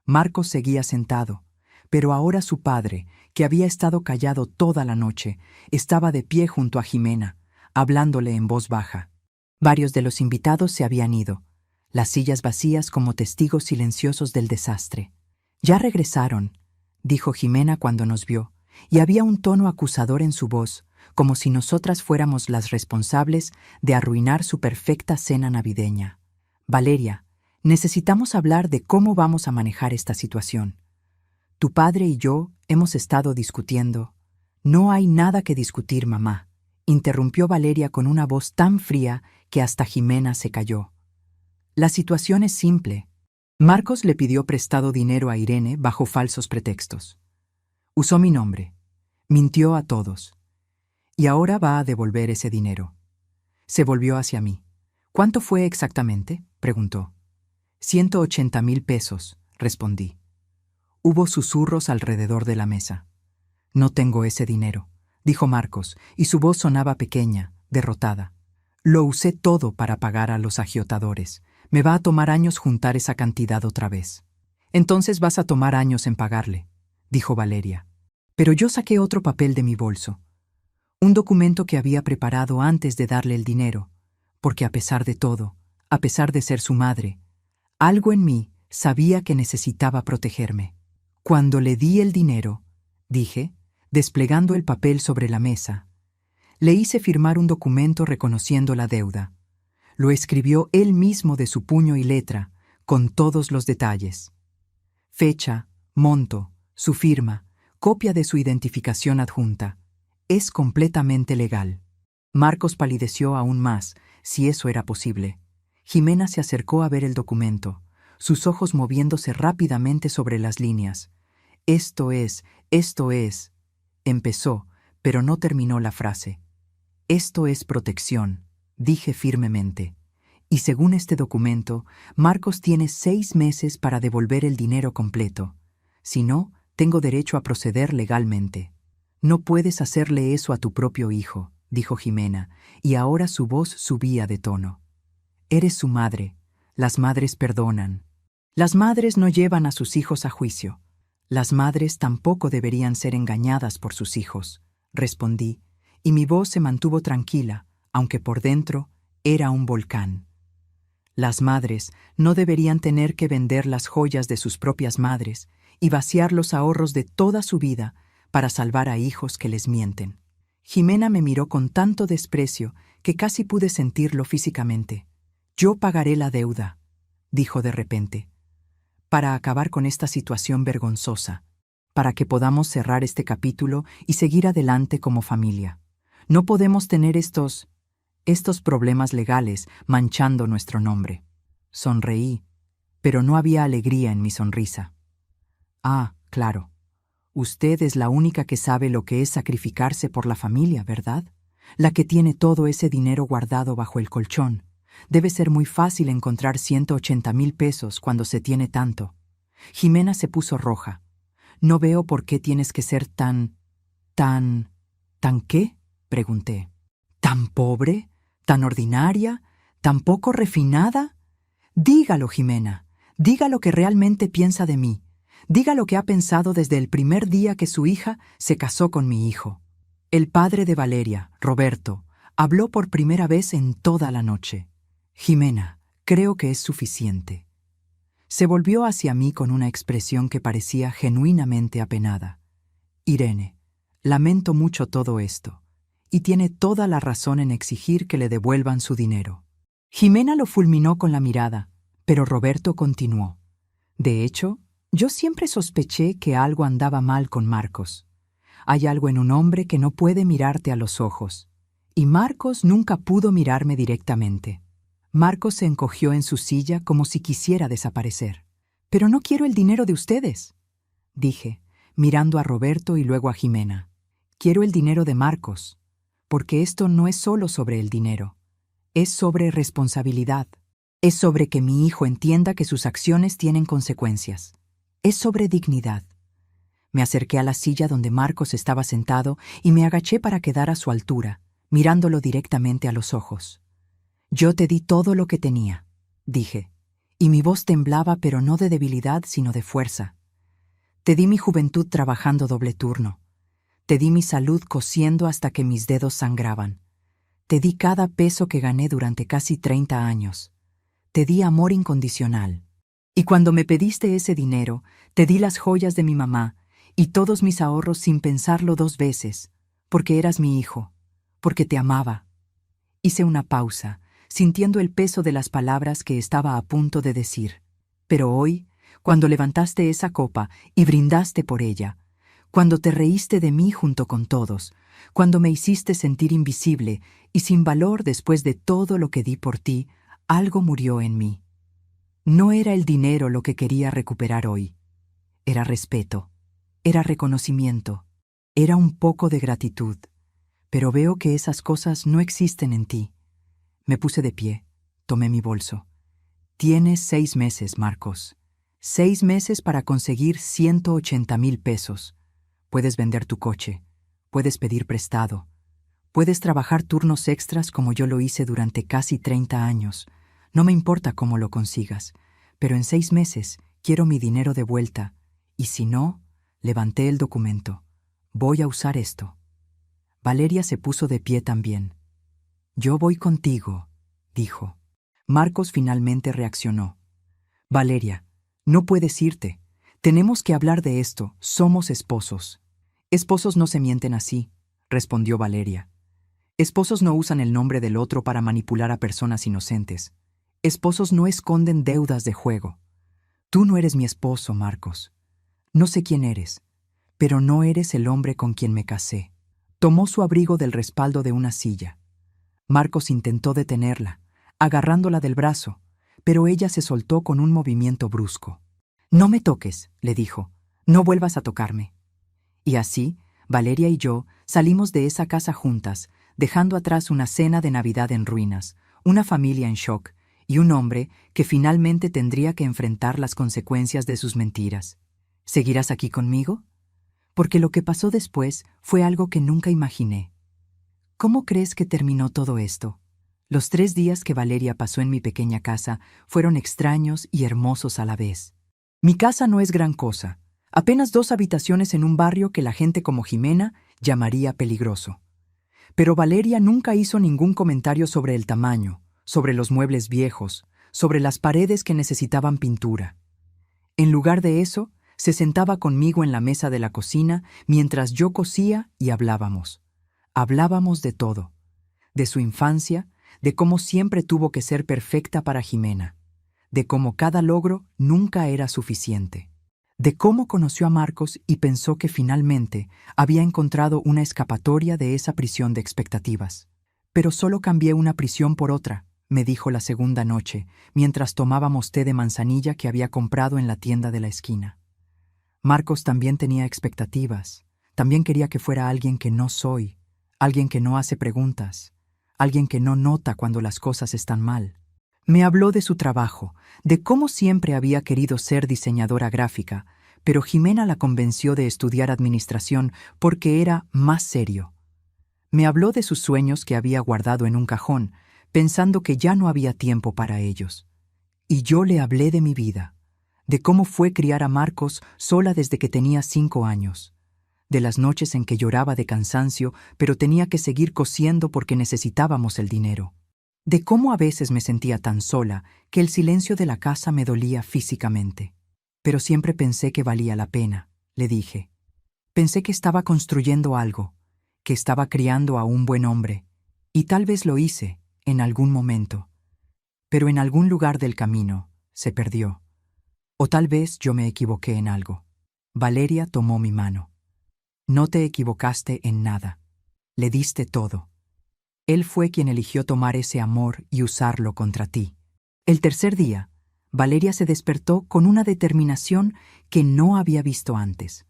Marcos seguía sentado, pero ahora su padre, que había estado callado toda la noche, estaba de pie junto a Jimena, hablándole en voz baja. Varios de los invitados se habían ido, las sillas vacías como testigos silenciosos del desastre. «Ya regresaron», dijo Jimena cuando nos vio, y había un tono acusador en su voz, como si nosotras fuéramos las responsables de arruinar su perfecta cena navideña. «Valeria, necesitamos hablar de cómo vamos a manejar esta situación. Tu padre y yo hemos estado discutiendo». «No hay nada que discutir, mamá», interrumpió Valeria con una voz tan fría que hasta Jimena se calló. La situación es simple. Marcos le pidió prestado dinero a Irene bajo falsos pretextos. Usó mi nombre. Mintió a todos. Y ahora va a devolver ese dinero. Se volvió hacia mí. «¿Cuánto fue exactamente?», preguntó. 180,000 pesos, respondí. Hubo susurros alrededor de la mesa. «No tengo ese dinero», dijo Marcos, y su voz sonaba pequeña, derrotada. «Lo usé todo para pagar a los agiotadores. Me va a tomar años juntar esa cantidad otra vez». «Entonces vas a tomar años en pagarle», dijo Valeria. Pero yo saqué otro papel de mi bolso. Un documento que había preparado antes de darle el dinero, porque a pesar de todo, a pesar de ser su madre, algo en mí sabía que necesitaba protegerme. Cuando le di el dinero, dije, desplegando el papel sobre la mesa, le hice firmar un documento reconociendo la deuda. Lo escribió él mismo de su puño y letra, con todos los detalles. Fecha, monto, su firma, copia de su identificación adjunta. Es completamente legal. Marcos palideció aún más, si eso era posible. Jimena se acercó a ver el documento, sus ojos moviéndose rápidamente sobre las líneas. Esto es, empezó, pero no terminó la frase. Esto es protección, dije firmemente. Y según este documento, Marcos tiene 6 meses para devolver el dinero completo. Si no, tengo derecho a proceder legalmente. No puedes hacerle eso a tu propio hijo, dijo Jimena, y ahora su voz subía de tono. Eres su madre. Las madres perdonan. Las madres no llevan a sus hijos a juicio. Las madres tampoco deberían ser engañadas por sus hijos, respondí, y mi voz se mantuvo tranquila, aunque por dentro era un volcán. Las madres no deberían tener que vender las joyas de sus propias madres y vaciar los ahorros de toda su vida para salvar a hijos que les mienten. Jimena me miró con tanto desprecio que casi pude sentirlo físicamente. Yo pagaré la deuda, dijo de repente, para acabar con esta situación vergonzosa, para que podamos cerrar este capítulo y seguir adelante como familia. No podemos tener estos problemas legales manchando nuestro nombre. Sonreí, pero no había alegría en mi sonrisa. Ah, claro. Usted es la única que sabe lo que es sacrificarse por la familia, ¿verdad? La que tiene todo ese dinero guardado bajo el colchón. Debe ser muy fácil encontrar 180,000 pesos cuando se tiene tanto. Jimena se puso roja. No veo por qué tienes que ser ¿tan qué? Pregunté. ¿Tan pobre? ¿Tan ordinaria? ¿Tan poco refinada? Dígalo, Jimena. Diga lo que realmente piensa de mí. Diga lo que ha pensado desde el primer día que su hija se casó con mi hijo. El padre de Valeria, Roberto, habló por primera vez en toda la noche. Jimena, creo que es suficiente. Se volvió hacia mí con una expresión que parecía genuinamente apenada. Irene, lamento mucho todo esto, y tiene toda la razón en exigir que le devuelvan su dinero. Jimena lo fulminó con la mirada, pero Roberto continuó. De hecho, yo siempre sospeché que algo andaba mal con Marcos. Hay algo en un hombre que no puede mirarte a los ojos, y Marcos nunca pudo mirarme directamente. Marcos se encogió en su silla como si quisiera desaparecer. «Pero no quiero el dinero de ustedes», dije, mirando a Roberto y luego a Jimena. «Quiero el dinero de Marcos, porque esto no es solo sobre el dinero. Es sobre responsabilidad. Es sobre que mi hijo entienda que sus acciones tienen consecuencias. Es sobre dignidad». Me acerqué a la silla donde Marcos estaba sentado y me agaché para quedar a su altura, mirándolo directamente a los ojos. «Yo te di todo lo que tenía», dije, y mi voz temblaba, pero no de debilidad, sino de fuerza. «Te di mi juventud trabajando doble turno. Te di mi salud cosiendo hasta que mis dedos sangraban. Te di cada peso que gané durante casi 30 años. Te di amor incondicional. Y cuando me pediste ese dinero, te di las joyas de mi mamá y todos mis ahorros sin pensarlo 2 veces, porque eras mi hijo, porque te amaba». Hice una pausa, sintiendo el peso de las palabras que estaba a punto de decir. Pero hoy, cuando levantaste esa copa y brindaste por ella, cuando te reíste de mí junto con todos, cuando me hiciste sentir invisible y sin valor después de todo lo que di por ti, algo murió en mí. No era el dinero lo que quería recuperar hoy. Era respeto, era reconocimiento, era un poco de gratitud. Pero veo que esas cosas no existen en ti. Me puse de pie, tomé mi bolso. Tienes 6 meses, Marcos. 6 meses para conseguir 180,000 pesos. Puedes vender tu coche, puedes pedir prestado, puedes trabajar turnos extras como yo lo hice durante casi 30 años. No me importa cómo lo consigas, pero en 6 meses quiero mi dinero de vuelta. Y si no, levanté el documento. Voy a usar esto. Valeria se puso de pie también. «Yo voy contigo», dijo. Marcos finalmente reaccionó. «Valeria, no puedes irte. Tenemos que hablar de esto, somos esposos. Esposos no se mienten así, respondió Valeria. Esposos no usan el nombre del otro para manipular a personas inocentes. Esposos no esconden deudas de juego. Tú no eres mi esposo, Marcos. No sé quién eres, pero no eres el hombre con quien me casé. Tomó su abrigo del respaldo de una silla. Marcos intentó detenerla, agarrándola del brazo, pero ella se soltó con un movimiento brusco. «No me toques», le dijo. «No vuelvas a tocarme». Y así, Valeria y yo salimos de esa casa juntas, dejando atrás una cena de Navidad en ruinas, una familia en shock y un hombre que finalmente tendría que enfrentar las consecuencias de sus mentiras. ¿Seguirás aquí conmigo? Porque lo que pasó después fue algo que nunca imaginé. ¿Cómo crees que terminó todo esto? Los 3 días que Valeria pasó en mi pequeña casa fueron extraños y hermosos a la vez. Mi casa no es gran cosa, apenas 2 habitaciones en un barrio que la gente como Jimena llamaría peligroso. Pero Valeria nunca hizo ningún comentario sobre el tamaño, sobre los muebles viejos, sobre las paredes que necesitaban pintura. En lugar de eso, se sentaba conmigo en la mesa de la cocina mientras yo cosía y hablábamos. Hablábamos de todo, de su infancia, de cómo siempre tuvo que ser perfecta para Jimena, de cómo cada logro nunca era suficiente, de cómo conoció a Marcos y pensó que finalmente había encontrado una escapatoria de esa prisión de expectativas. Pero solo cambié una prisión por otra, me dijo la segunda noche, mientras tomábamos té de manzanilla que había comprado en la tienda de la esquina. Marcos también tenía expectativas, también quería que fuera alguien que no soy, alguien que no hace preguntas, alguien que no nota cuando las cosas están mal. Me habló de su trabajo, de cómo siempre había querido ser diseñadora gráfica, pero Jimena la convenció de estudiar administración porque era más serio. Me habló de sus sueños que había guardado en un cajón, pensando que ya no había tiempo para ellos. Y yo le hablé de mi vida, de cómo fue criar a Marcos sola desde que tenía 5 años, de las noches en que lloraba de cansancio, pero tenía que seguir cosiendo porque necesitábamos el dinero, de cómo a veces me sentía tan sola que el silencio de la casa me dolía físicamente. Pero siempre pensé que valía la pena, le dije. Pensé que estaba construyendo algo, que estaba criando a un buen hombre, y tal vez lo hice en algún momento. Pero en algún lugar del camino se perdió. O tal vez yo me equivoqué en algo. Valeria tomó mi mano. No te equivocaste en nada. Le diste todo. Él fue quien eligió tomar ese amor y usarlo contra ti. El tercer día, Valeria se despertó con una determinación que no había visto antes.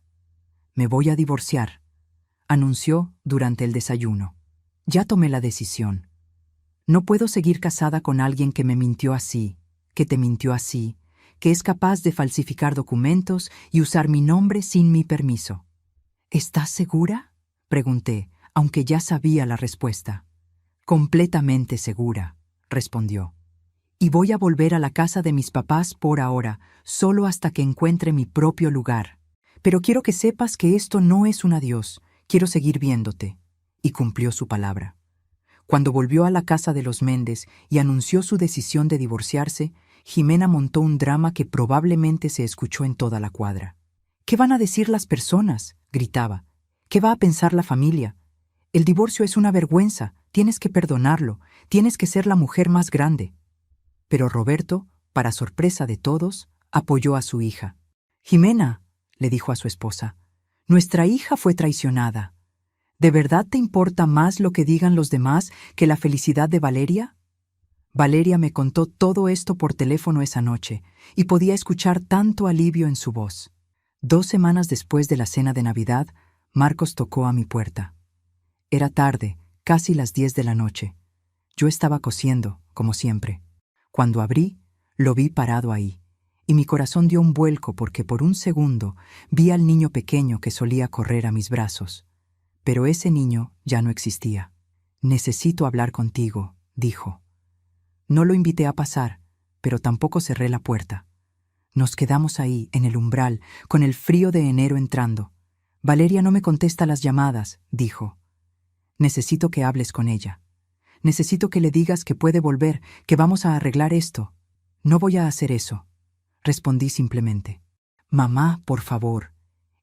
Me voy a divorciar, anunció durante el desayuno. Ya tomé la decisión. No puedo seguir casada con alguien que me mintió así, que te mintió así, que es capaz de falsificar documentos y usar mi nombre sin mi permiso. ¿Estás segura?, pregunté, aunque ya sabía la respuesta. Completamente segura, respondió. Y voy a volver a la casa de mis papás por ahora, solo hasta que encuentre mi propio lugar. Pero quiero que sepas que esto no es un adiós, quiero seguir viéndote. Y cumplió su palabra. Cuando volvió a la casa de los Méndez y anunció su decisión de divorciarse, Jimena montó un drama que probablemente se escuchó en toda la cuadra. «¿Qué van a decir las personas?», gritaba. «¿Qué va a pensar la familia? El divorcio es una vergüenza, tienes que perdonarlo, tienes que ser la mujer más grande». Pero Roberto, para sorpresa de todos, apoyó a su hija. «Jimena», le dijo a su esposa, «nuestra hija fue traicionada. ¿De verdad te importa más lo que digan los demás que la felicidad de Valeria?». Valeria me contó todo esto por teléfono esa noche, y podía escuchar tanto alivio en su voz. 2 semanas después de la cena de Navidad, Marcos tocó a mi puerta. Era tarde, casi las 10 de la noche. Yo estaba cosiendo, como siempre. Cuando abrí, lo vi parado ahí, y mi corazón dio un vuelco porque por un segundo vi al niño pequeño que solía correr a mis brazos. Pero ese niño ya no existía. «Necesito hablar contigo», dijo. No lo invité a pasar, pero tampoco cerré la puerta. Nos quedamos ahí, en el umbral, con el frío de enero entrando. «Valeria no me contesta las llamadas», dijo. «Necesito que hables con ella. Necesito que le digas que puede volver, que vamos a arreglar esto». «No voy a hacer eso», respondí simplemente. Mamá, por favor.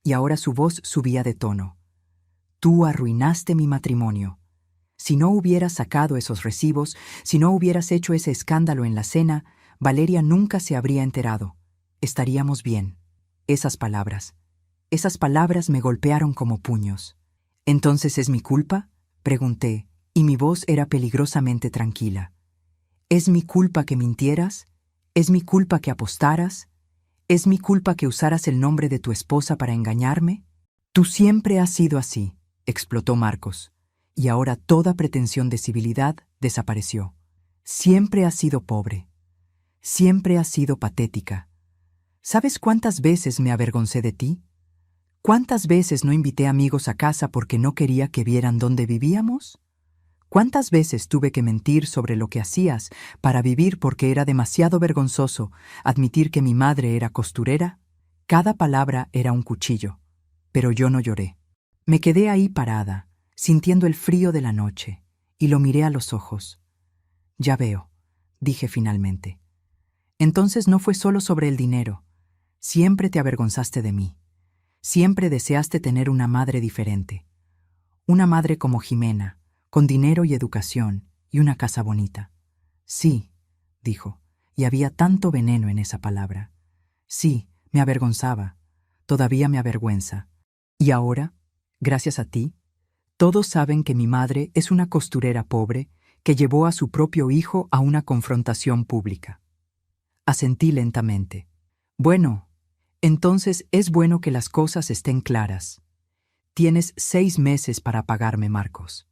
Y ahora su voz subía de tono. Tú arruinaste mi matrimonio. Si no hubieras sacado esos recibos, si no hubieras hecho ese escándalo en la cena, Valeria nunca se habría enterado. Estaríamos bien. Esas palabras me golpearon como puños. ¿Entonces es mi culpa?, pregunté, y mi voz era peligrosamente tranquila. ¿Es mi culpa que mintieras? ¿Es mi culpa que apostaras? ¿Es mi culpa que usaras el nombre de tu esposa para engañarme? Tú siempre has sido así, explotó Marcos, y ahora toda pretensión de civilidad desapareció. Siempre has sido pobre. Siempre has sido patética. ¿Sabes cuántas veces me avergoncé de ti? ¿Cuántas veces no invité amigos a casa porque no quería que vieran dónde vivíamos? ¿Cuántas veces tuve que mentir sobre lo que hacías para vivir porque era demasiado vergonzoso admitir que mi madre era costurera? Cada palabra era un cuchillo, pero yo no lloré. Me quedé ahí parada, sintiendo el frío de la noche, y lo miré a los ojos. Ya veo, dije finalmente. Entonces no fue solo sobre el dinero. Siempre te avergonzaste de mí. Siempre deseaste tener una madre diferente. Una madre como Jimena, con dinero y educación, y una casa bonita. Sí, dijo, y había tanto veneno en esa palabra. Sí, me avergonzaba. Todavía me avergüenza. Y ahora, gracias a ti, todos saben que mi madre es una costurera pobre que llevó a su propio hijo a una confrontación pública. Asentí lentamente. Bueno, entonces es bueno que las cosas estén claras. Tienes 6 meses para pagarme, Marcos.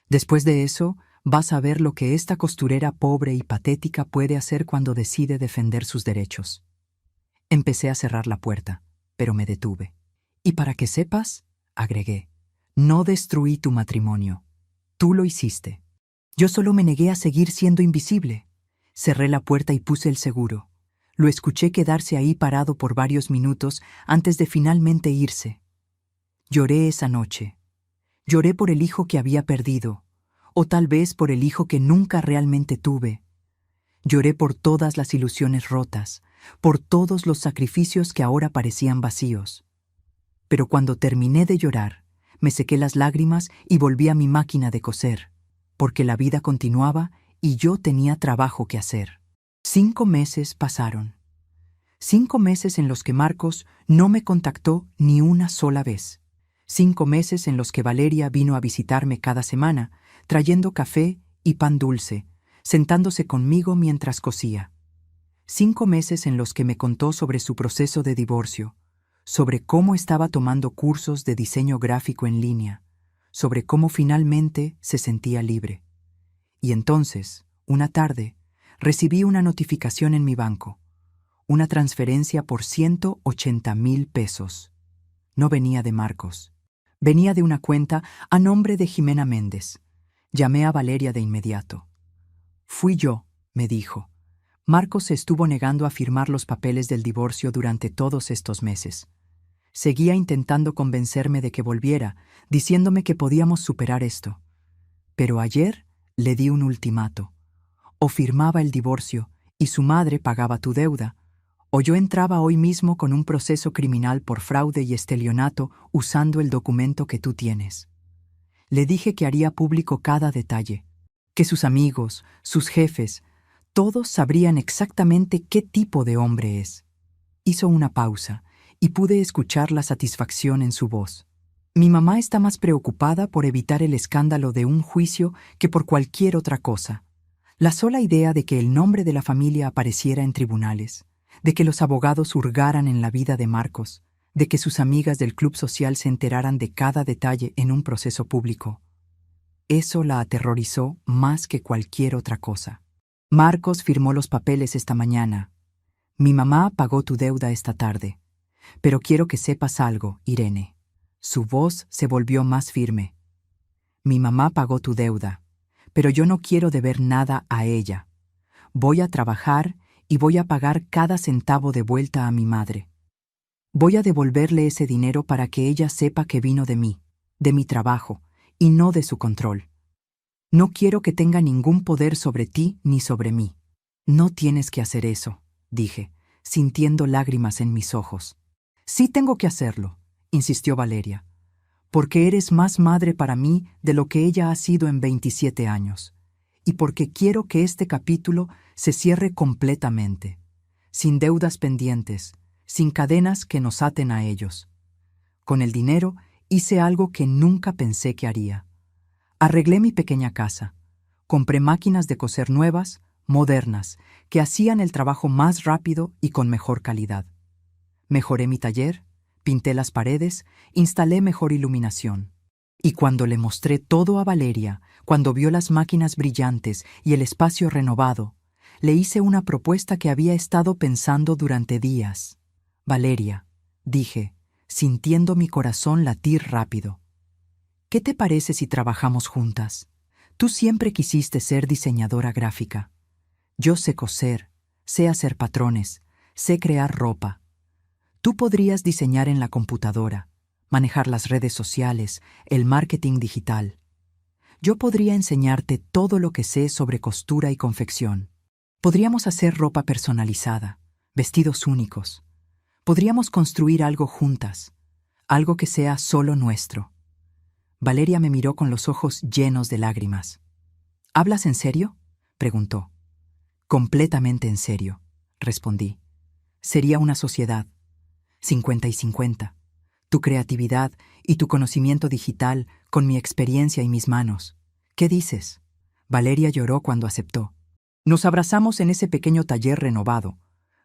Después de eso, vas a ver lo que esta costurera pobre y patética puede hacer cuando decide defender sus derechos. Empecé a cerrar la puerta, pero me detuve. Y para que sepas, agregué, no destruí tu matrimonio. Tú lo hiciste. Yo solo me negué a seguir siendo invisible. Cerré la puerta y puse el seguro. Lo escuché quedarse ahí parado por varios minutos antes de finalmente irse. Lloré esa noche. Lloré por el hijo que había perdido, o tal vez por el hijo que nunca realmente tuve. Lloré por todas las ilusiones rotas, por todos los sacrificios que ahora parecían vacíos. Pero cuando terminé de llorar, me sequé las lágrimas y volví a mi máquina de coser, porque la vida continuaba y yo tenía trabajo que hacer. 5 meses pasaron. 5 meses en los que Marcos no me contactó ni una sola vez. 5 meses en los que Valeria vino a visitarme cada semana, trayendo café y pan dulce, sentándose conmigo mientras cosía. 5 meses en los que me contó sobre su proceso de divorcio, sobre cómo estaba tomando cursos de diseño gráfico en línea, sobre cómo finalmente se sentía libre. Y entonces, una tarde, recibí una notificación en mi banco, una transferencia por 180,000 pesos. No venía de Marcos. Venía de una cuenta a nombre de Jimena Méndez. Llamé a Valeria de inmediato. Fui yo, me dijo. Marcos se estuvo negando a firmar los papeles del divorcio durante todos estos meses. Seguía intentando convencerme de que volviera, diciéndome que podíamos superar esto. Pero ayer le di un ultimato. O firmaba el divorcio y su madre pagaba tu deuda, o yo entraba hoy mismo con un proceso criminal por fraude y estelionato usando el documento que tú tienes. Le dije que haría público cada detalle, que sus amigos, sus jefes, todos sabrían exactamente qué tipo de hombre es. Hizo una pausa y pude escuchar la satisfacción en su voz. Mi mamá está más preocupada por evitar el escándalo de un juicio que por cualquier otra cosa. La sola idea de que el nombre de la familia apareciera en tribunales, de que los abogados hurgaran en la vida de Marcos, de que sus amigas del club social se enteraran de cada detalle en un proceso público. Eso la aterrorizó más que cualquier otra cosa. Marcos firmó los papeles esta mañana. Mi mamá pagó tu deuda esta tarde. Pero quiero que sepas algo, Irene. Su voz se volvió más firme. Mi mamá pagó tu deuda, pero yo no quiero deber nada a ella. Voy a trabajar y voy a pagar cada centavo de vuelta a mi madre. Voy a devolverle ese dinero para que ella sepa que vino de mí, de mi trabajo, y no de su control. No quiero que tenga ningún poder sobre ti ni sobre mí. No tienes que hacer eso, dije, sintiendo lágrimas en mis ojos. Sí tengo que hacerlo, insistió Valeria, porque eres más madre para mí de lo que ella ha sido en 27 años, y porque quiero que este capítulo se cierre completamente, sin deudas pendientes, sin cadenas que nos aten a ellos. Con el dinero hice algo que nunca pensé que haría. Arreglé mi pequeña casa, compré máquinas de coser nuevas, modernas, que hacían el trabajo más rápido y con mejor calidad. Mejoré mi taller, pinté las paredes, instalé mejor iluminación. Y cuando le mostré todo a Valeria, cuando vio las máquinas brillantes y el espacio renovado, le hice una propuesta que había estado pensando durante días. Valeria, dije, sintiendo mi corazón latir rápido, ¿qué te parece si trabajamos juntas? Tú siempre quisiste ser diseñadora gráfica. Yo sé coser, sé hacer patrones, sé crear ropa. Tú podrías diseñar en la computadora, manejar las redes sociales, el marketing digital. Yo podría enseñarte todo lo que sé sobre costura y confección. Podríamos hacer ropa personalizada, vestidos únicos. Podríamos construir algo juntas, algo que sea solo nuestro. Valeria me miró con los ojos llenos de lágrimas. ¿Hablas en serio?, preguntó. Completamente en serio, respondí. Sería una sociedad, 50 y 50. Tu creatividad y tu conocimiento digital con mi experiencia y mis manos. ¿Qué dices? Valeria lloró cuando aceptó. Nos abrazamos en ese pequeño taller renovado.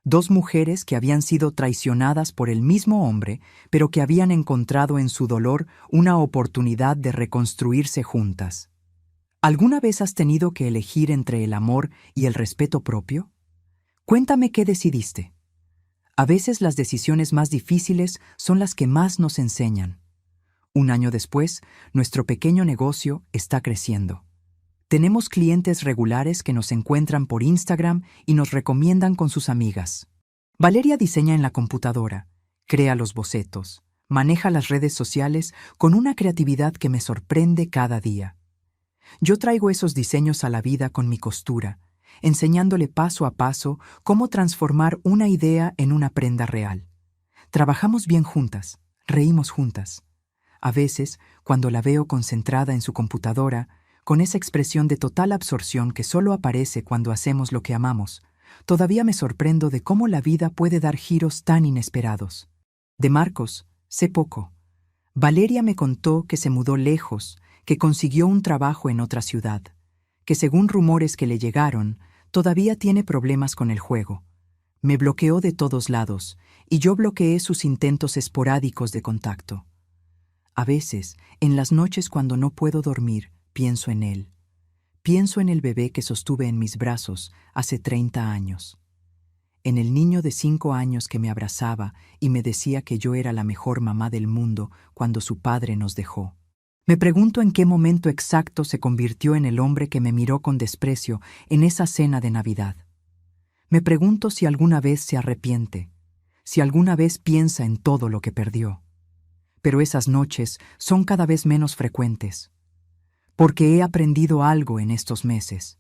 Dos mujeres que habían sido traicionadas por el mismo hombre, pero que habían encontrado en su dolor una oportunidad de reconstruirse juntas. ¿Alguna vez has tenido que elegir entre el amor y el respeto propio? Cuéntame qué decidiste. A veces las decisiones más difíciles son las que más nos enseñan. Un año después, nuestro pequeño negocio está creciendo. Tenemos clientes regulares que nos encuentran por Instagram y nos recomiendan con sus amigas. Valeria diseña en la computadora, crea los bocetos, maneja las redes sociales con una creatividad que me sorprende cada día. Yo traigo esos diseños a la vida con mi costura, enseñándole paso a paso cómo transformar una idea en una prenda real. Trabajamos bien juntas, reímos juntas. A veces, cuando la veo concentrada en su computadora, con esa expresión de total absorción que solo aparece cuando hacemos lo que amamos, todavía me sorprendo de cómo la vida puede dar giros tan inesperados. De Marcos, sé poco. Valeria me contó que se mudó lejos, que consiguió un trabajo en otra ciudad, que según rumores que le llegaron, todavía tiene problemas con el juego. Me bloqueó de todos lados, y yo bloqueé sus intentos esporádicos de contacto. A veces, en las noches cuando no puedo dormir, pienso en él. Pienso en el bebé que sostuve en mis brazos hace 30 años. En el niño de 5 años que me abrazaba y me decía que yo era la mejor mamá del mundo cuando su padre nos dejó. Me pregunto en qué momento exacto se convirtió en el hombre que me miró con desprecio en esa cena de Navidad. Me pregunto si alguna vez se arrepiente, si alguna vez piensa en todo lo que perdió. Pero esas noches son cada vez menos frecuentes, porque he aprendido algo en estos meses.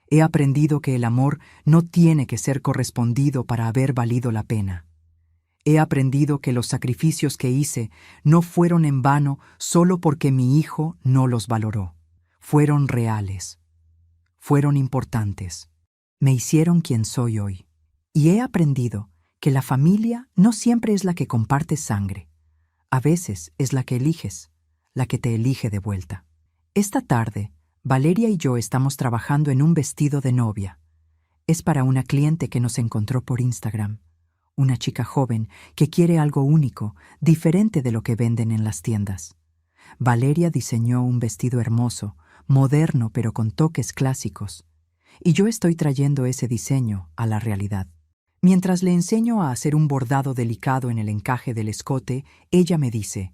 He aprendido que el amor no tiene que ser correspondido para haber valido la pena. He aprendido que los sacrificios que hice no fueron en vano solo porque mi hijo no los valoró. Fueron reales. Fueron importantes. Me hicieron quien soy hoy. Y he aprendido que la familia no siempre es la que compartes sangre. A veces es la que eliges, la que te elige de vuelta. Esta tarde, Valeria y yo estamos trabajando en un vestido de novia. Es para una cliente que nos encontró por Instagram. Una chica joven que quiere algo único, diferente de lo que venden en las tiendas. Valeria diseñó un vestido hermoso, moderno pero con toques clásicos. Y yo estoy trayendo ese diseño a la realidad. Mientras le enseño a hacer un bordado delicado en el encaje del escote, ella me dice: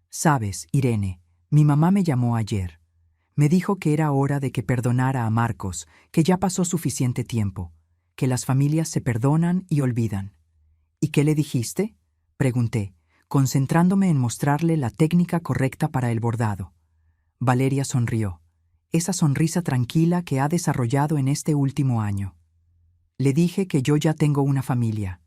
«Sabes, Irene, mi mamá me llamó ayer. Me dijo que era hora de que perdonara a Marcos, que ya pasó suficiente tiempo, que las familias se perdonan y olvidan». «¿Y qué le dijiste?», pregunté, concentrándome en mostrarle la técnica correcta para el bordado. Valeria sonrió, esa sonrisa tranquila que ha desarrollado en este último año. Le dije que yo ya tengo una familia,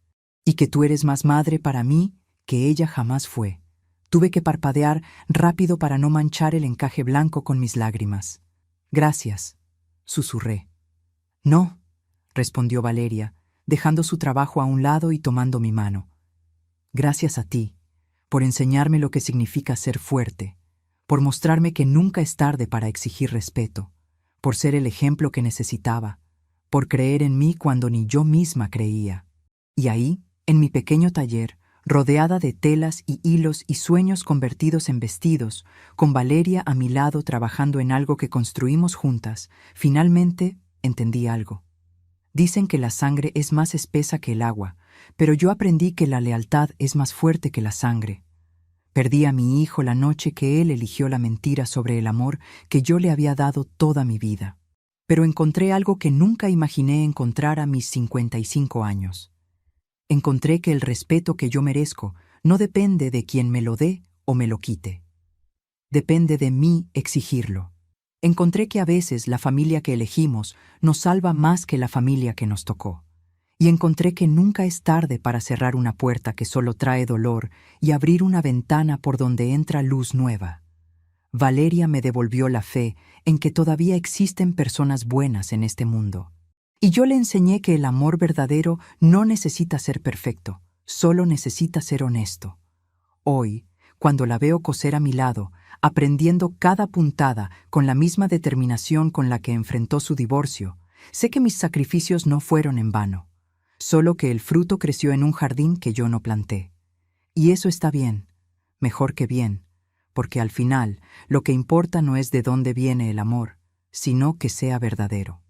y que tú eres más madre para mí que ella jamás fue. Tuve que parpadear rápido para no manchar el encaje blanco con mis lágrimas. «Gracias», susurré. «No», respondió Valeria, dejando su trabajo a un lado y tomando mi mano. «Gracias a ti, por enseñarme lo que significa ser fuerte, por mostrarme que nunca es tarde para exigir respeto, por ser el ejemplo que necesitaba, por creer en mí cuando ni yo misma creía». Y ahí, en mi pequeño taller, rodeada de telas y hilos y sueños convertidos en vestidos, con Valeria a mi lado trabajando en algo que construimos juntas, finalmente entendí algo. Dicen que la sangre es más espesa que el agua, pero yo aprendí que la lealtad es más fuerte que la sangre. Perdí a mi hijo la noche que él eligió la mentira sobre el amor que yo le había dado toda mi vida. Pero encontré algo que nunca imaginé encontrar a mis 55 años. Encontré que el respeto que yo merezco no depende de quien me lo dé o me lo quite. Depende de mí exigirlo. Encontré que a veces la familia que elegimos nos salva más que la familia que nos tocó. Y encontré que nunca es tarde para cerrar una puerta que solo trae dolor y abrir una ventana por donde entra luz nueva. Valeria me devolvió la fe en que todavía existen personas buenas en este mundo. Y yo le enseñé que el amor verdadero no necesita ser perfecto, solo necesita ser honesto. Hoy, cuando la veo coser a mi lado, aprendiendo cada puntada con la misma determinación con la que enfrentó su divorcio, sé que mis sacrificios no fueron en vano, solo que el fruto creció en un jardín que yo no planté. Y eso está bien, mejor que bien, porque al final lo que importa no es de dónde viene el amor, sino que sea verdadero.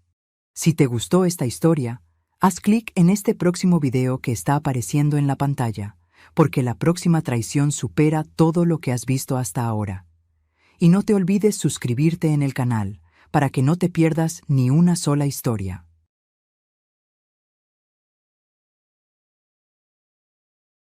Si te gustó esta historia, haz clic en este próximo video que está apareciendo en la pantalla, porque la próxima traición supera todo lo que has visto hasta ahora. Y no te olvides suscribirte en el canal, para que no te pierdas ni una sola historia.